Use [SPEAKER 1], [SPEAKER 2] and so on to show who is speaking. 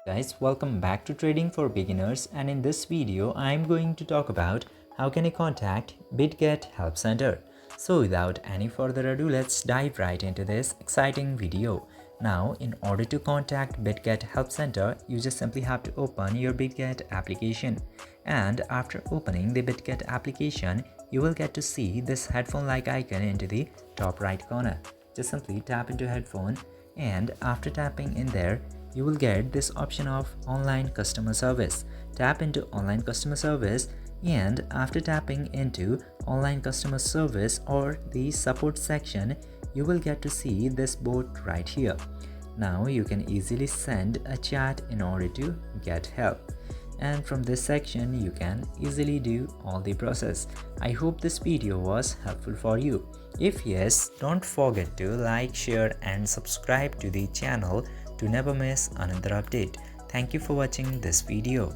[SPEAKER 1] Guys, welcome back to Trading for Beginners, and in this video I am going to talk about how can you contact Bitget Help Center. So without any further ado, let's dive right into this exciting video. Now, in order to contact Bitget Help Center, you just simply have to open your Bitget application, and after opening the Bitget application, you will get to see this headphone-like icon into the top right corner. Just simply tap into headphone, and after tapping in there, you will get this option of online customer service. Tap into online customer service, and after tapping into online customer service or the support section, you will get to see this board right here. Now you can easily send a chat in order to get help, and from this section you can easily do all the process. I hope this video was helpful for you. If yes, don't forget to like, share and subscribe to the channel to never miss another update. Thank you for watching this video.